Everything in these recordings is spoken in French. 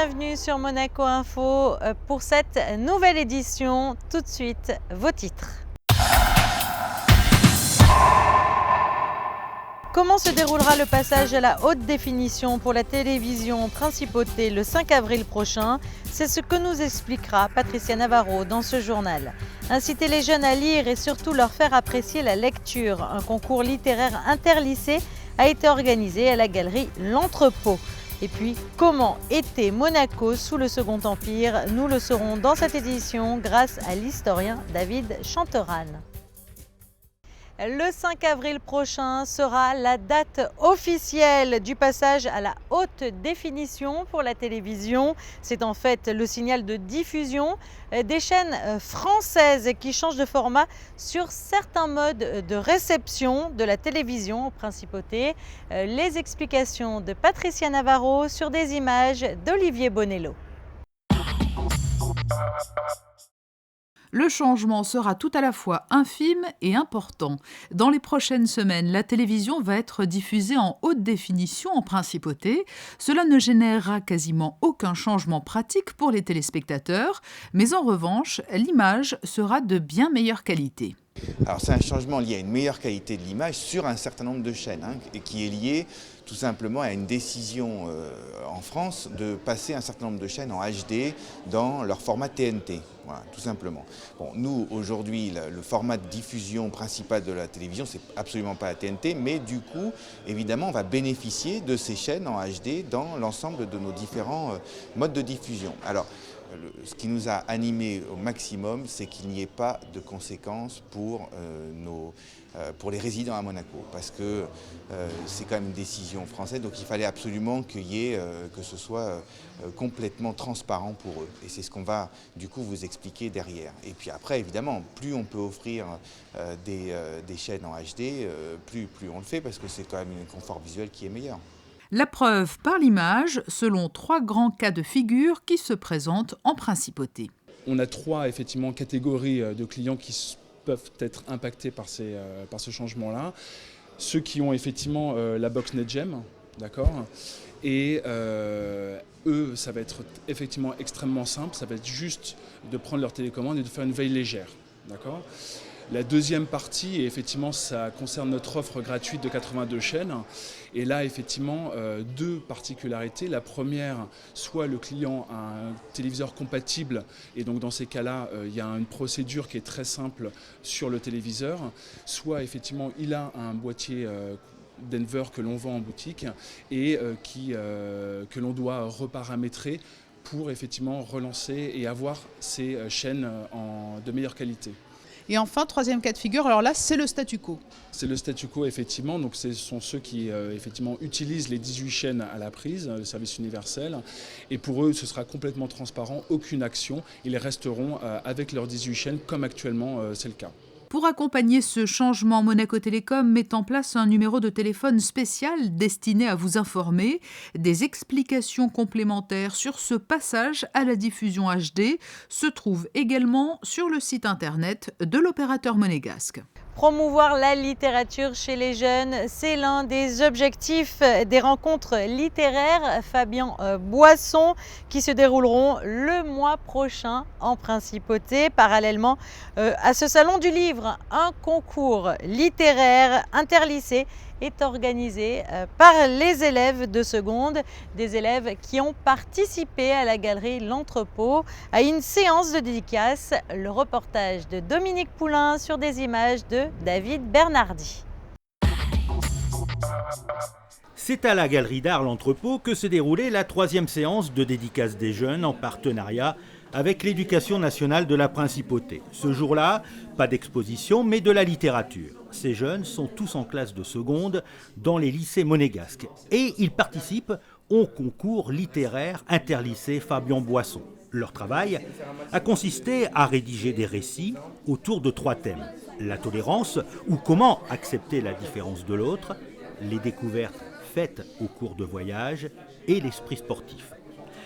bienvenue sur Monaco Info pour cette nouvelle édition. Tout de suite, vos titres. Comment se déroulera le passage à la haute définition pour la télévision Principauté le 5 avril prochain? C'est ce que nous expliquera Patricia Navarro dans ce journal. Inciter les jeunes à lire et surtout leur faire apprécier la lecture. Un concours littéraire interlycée a été organisé à la galerie L'Entrepôt. Et puis, comment était Monaco sous le Second Empire? Nous le saurons dans cette édition grâce à l'historien David Chanteran. Le 5 avril prochain sera la date officielle du passage à la haute définition pour la télévision. C'est en fait le signal de diffusion des chaînes françaises qui changent de format sur certains modes de réception de la télévision en Principauté. Les explications de Patricia Navarro sur des images d'Olivier Bonello. Le changement sera tout à la fois infime et important. Dans les prochaines semaines, la télévision va être diffusée en haute définition en Principauté. Cela ne générera quasiment aucun changement pratique pour les téléspectateurs, mais en revanche, l'image sera de bien meilleure qualité. Alors c'est un changement lié à une meilleure qualité de l'image sur un certain nombre de chaînes, et qui est lié tout simplement à une décision en France de passer un certain nombre de chaînes en HD dans leur format TNT, voilà, tout simplement. Bon, nous aujourd'hui le format de diffusion principal de la télévision c'est absolument pas la TNT, mais du coup évidemment on va bénéficier de ces chaînes en HD dans l'ensemble de nos différents modes de diffusion. Alors, ce qui nous a animés au maximum, c'est qu'il n'y ait pas de conséquences pour les résidents à Monaco, parce que c'est quand même une décision française, donc il fallait absolument que ce soit complètement transparent pour eux. Et c'est ce qu'on va du coup vous expliquer derrière. Et puis après, évidemment, plus on peut offrir des chaînes en HD, plus on le fait, parce que c'est quand même un confort visuel qui est meilleur. La preuve par l'image, selon 3 grands cas de figure qui se présentent en Principauté. On a 3 effectivement catégories de clients qui peuvent être impactés par ce changement-là. Ceux qui ont effectivement la box NetGem, d'accord, et eux, ça va être effectivement extrêmement simple, ça va être juste de prendre leur télécommande et de faire une veille légère, d'accord. La deuxième partie, et effectivement, ça concerne notre offre gratuite de 82 chaînes. Et là, effectivement, 2 particularités. La première, soit le client a un téléviseur compatible, et donc dans ces cas-là, il y a une procédure qui est très simple sur le téléviseur. Soit, effectivement, il a un boîtier Denver que l'on vend en boutique et que l'on doit reparamétrer pour, effectivement, relancer et avoir ces chaînes de meilleure qualité. Et enfin, 3e cas de figure, alors là, c'est le statu quo. C'est le statu quo, effectivement. Donc, ce sont ceux qui, effectivement, utilisent les 18 chaînes à la prise, le service universel. Et pour eux, ce sera complètement transparent, aucune action. Ils resteront avec leurs 18 chaînes, comme actuellement, c'est le cas. Pour accompagner ce changement, Monaco Télécom met en place un numéro de téléphone spécial destiné à vous informer. Des explications complémentaires sur ce passage à la diffusion HD se trouvent également sur le site internet de l'opérateur monégasque. Promouvoir la littérature chez les jeunes, c'est l'un des objectifs des rencontres littéraires Fabien Boisson qui se dérouleront le mois prochain en Principauté. Parallèlement à ce salon du livre, un concours littéraire interlycée est organisé par les élèves de seconde, des élèves qui ont participé à la galerie L'Entrepôt à une séance de dédicace. Le reportage de Dominique Poulain sur des images de David Bernardi. C'est à la galerie d'art L'Entrepôt que se déroulait la 3e séance de dédicace des jeunes en partenariat avec l'Éducation nationale de la Principauté. Ce jour-là, pas d'exposition, mais de la littérature. Ces jeunes sont tous en classe de seconde dans les lycées monégasques et ils participent au concours littéraire interlycée Fabien Boisson. Leur travail a consisté à rédiger des récits autour de 3 thèmes. La tolérance, ou comment accepter la différence de l'autre, les découvertes faites au cours de voyage et l'esprit sportif.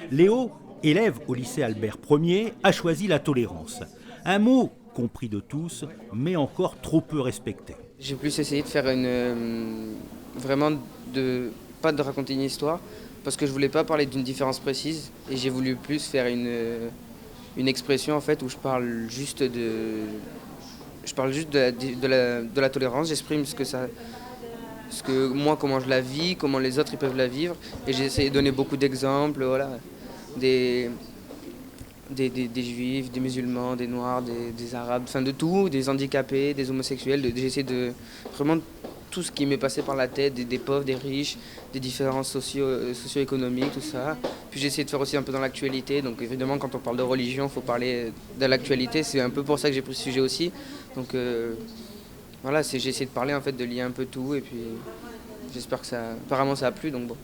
Léo, élève au lycée Albert Ier, a choisi la tolérance. Un mot compris de tous, mais encore trop peu respecté. J'ai plus essayé de faire vraiment pas de raconter une histoire, parce que je voulais pas parler d'une différence précise et j'ai voulu plus faire une expression en fait où je parle juste de la tolérance, j'exprime ce que moi comment je la vis, comment les autres ils peuvent la vivre et j'ai essayé de donner beaucoup d'exemples, voilà, des juifs, des musulmans, des noirs, des arabes, enfin de tout, des handicapés, des homosexuels, j'ai essayé de vraiment tout ce qui m'est passé par la tête, des pauvres, des riches, des différences socio-économiques, tout ça. Puis j'ai essayé de faire aussi un peu dans l'actualité, donc évidemment quand on parle de religion, il faut parler de l'actualité, c'est un peu pour ça que j'ai pris ce sujet aussi. Donc voilà, j'ai essayé de parler en fait, de lier un peu tout, et puis j'espère que apparemment ça a plu, donc bon.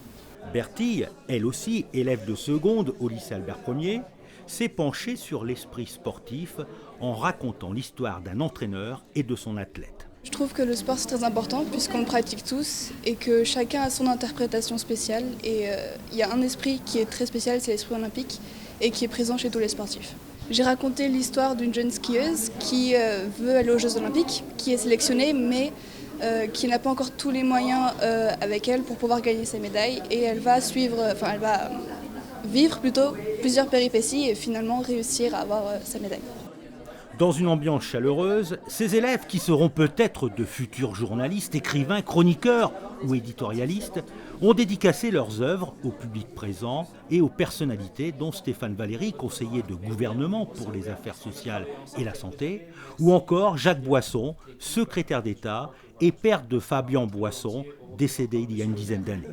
Bertille, elle aussi élève de seconde au lycée Albert Ier, s'est penchée sur l'esprit sportif en racontant l'histoire d'un entraîneur et de son athlète. Je trouve que le sport c'est très important puisqu'on le pratique tous et que chacun a son interprétation spéciale et il y a un esprit qui est très spécial, c'est l'esprit olympique et qui est présent chez tous les sportifs. J'ai raconté l'histoire d'une jeune skieuse qui veut aller aux Jeux Olympiques, qui est sélectionnée mais qui n'a pas encore tous les moyens avec elle pour pouvoir gagner ses médailles et elle va vivre plutôt plusieurs péripéties et finalement réussir à avoir sa médaille. Dans une ambiance chaleureuse, ces élèves qui seront peut-être de futurs journalistes, écrivains, chroniqueurs ou éditorialistes ont dédicacé leurs œuvres au public présent et aux personnalités dont Stéphane Valéry, conseiller de gouvernement pour les affaires sociales et la santé, ou encore Jacques Boisson, secrétaire d'État et père de Fabian Boisson, décédé il y a une dizaine d'années.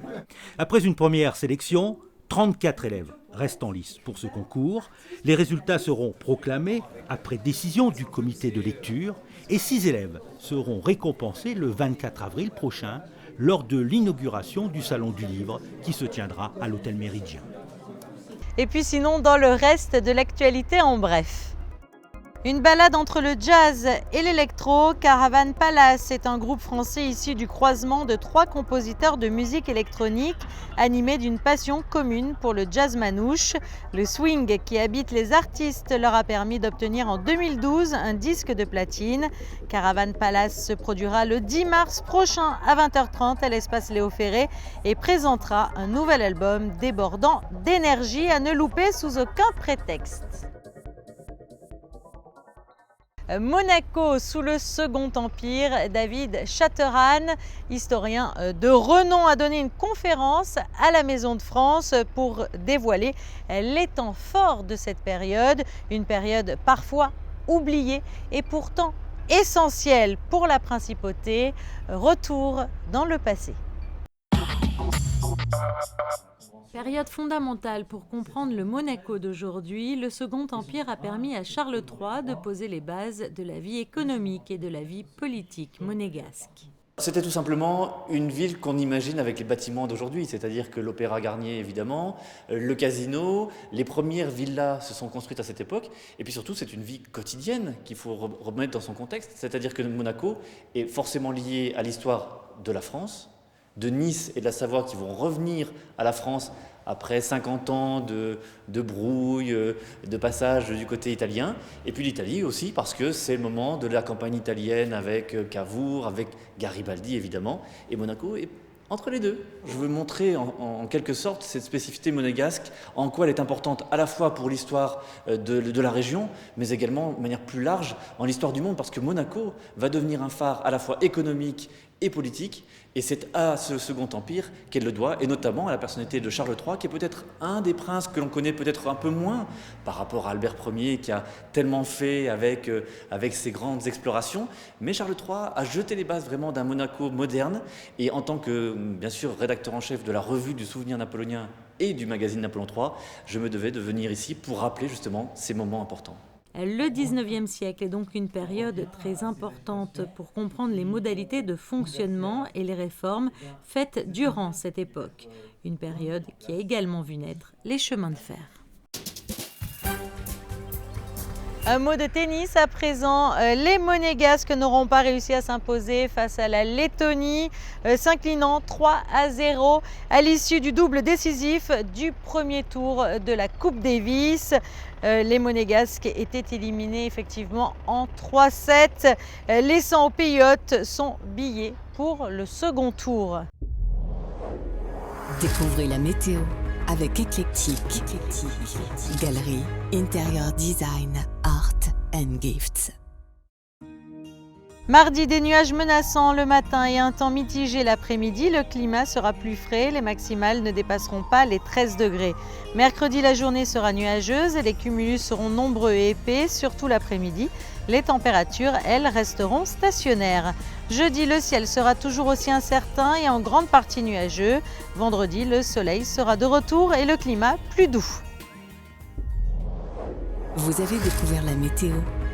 Après une première sélection, 34 élèves restent en lice pour ce concours. Les résultats seront proclamés après décision du comité de lecture et 6 élèves seront récompensés le 24 avril prochain lors de l'inauguration du Salon du Livre qui se tiendra à l'Hôtel Méridien. Et puis sinon, dans le reste de l'actualité en bref. Une balade entre le jazz et l'électro, Caravan Palace est un groupe français issu du croisement de 3 compositeurs de musique électronique animés d'une passion commune pour le jazz manouche. Le swing qui habite les artistes leur a permis d'obtenir en 2012 un disque de platine. Caravan Palace se produira le 10 mars prochain à 20h30 à l'espace Léo Ferré et présentera un nouvel album débordant d'énergie à ne louper sous aucun prétexte. Monaco sous le Second Empire, David Chatteran, historien de renom, a donné une conférence à la Maison de France pour dévoiler les temps forts de cette période, une période parfois oubliée et pourtant essentielle pour la principauté. Retour dans le passé. Période fondamentale pour comprendre le Monaco d'aujourd'hui, le Second Empire a permis à Charles III de poser les bases de la vie économique et de la vie politique monégasque. C'était tout simplement une ville qu'on imagine avec les bâtiments d'aujourd'hui, c'est-à-dire que l'Opéra Garnier évidemment, le casino, les premières villas se sont construites à cette époque, et puis surtout c'est une vie quotidienne qu'il faut remettre dans son contexte, c'est-à-dire que Monaco est forcément lié à l'histoire de la France, de Nice et de la Savoie qui vont revenir à la France après 50 ans de brouille, de passage du côté italien. Et puis l'Italie aussi, parce que c'est le moment de la campagne italienne avec Cavour, avec Garibaldi évidemment. Et Monaco est entre les deux. Je veux montrer en quelque sorte cette spécificité monégasque, en quoi elle est importante à la fois pour l'histoire de la région, mais également de manière plus large en l'histoire du monde, parce que Monaco va devenir un phare à la fois économique et politique, et c'est à ce Second Empire qu'elle le doit, et notamment à la personnalité de Charles III, qui est peut-être un des princes que l'on connaît peut-être un peu moins par rapport à Albert Ier, qui a tellement fait avec ses grandes explorations. Mais Charles III a jeté les bases vraiment d'un Monaco moderne, et en tant que, bien sûr, rédacteur en chef de la revue du souvenir napoléonien et du magazine Napoléon III, je me devais de venir ici pour rappeler justement ces moments importants. Le 19e siècle est donc une période très importante pour comprendre les modalités de fonctionnement et les réformes faites durant cette époque. Une période qui a également vu naître les chemins de fer. Un mot de tennis à présent. Les Monégasques n'auront pas réussi à s'imposer face à la Lettonie, s'inclinant 3-0 à l'issue du double décisif du premier tour de la Coupe Davis. Les Monégasques étaient éliminés effectivement en 3-7, laissant aux pays hôtes son billet pour le second tour. Découvrez la météo avec Éclectique. Galerie, intérieur design, art and gifts. Mardi, des nuages menaçants le matin et un temps mitigé l'après-midi. Le climat sera plus frais, les maximales ne dépasseront pas les 13 degrés. Mercredi, la journée sera nuageuse et les cumulus seront nombreux et épais, surtout l'après-midi. Les températures, elles, resteront stationnaires. Jeudi, le ciel sera toujours aussi incertain et en grande partie nuageux. Vendredi, le soleil sera de retour et le climat plus doux. Vous avez découvert la météo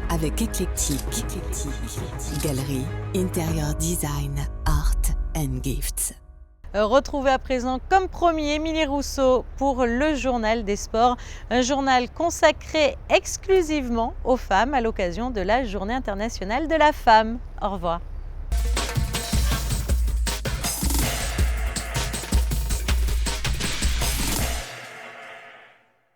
avec Éclectique. Galerie, intérieur design, art and gifts. Retrouvez à présent, comme promis, Émilie Rousseau pour le Journal des Sports, un journal consacré exclusivement aux femmes à l'occasion de la Journée internationale de la femme. Au revoir.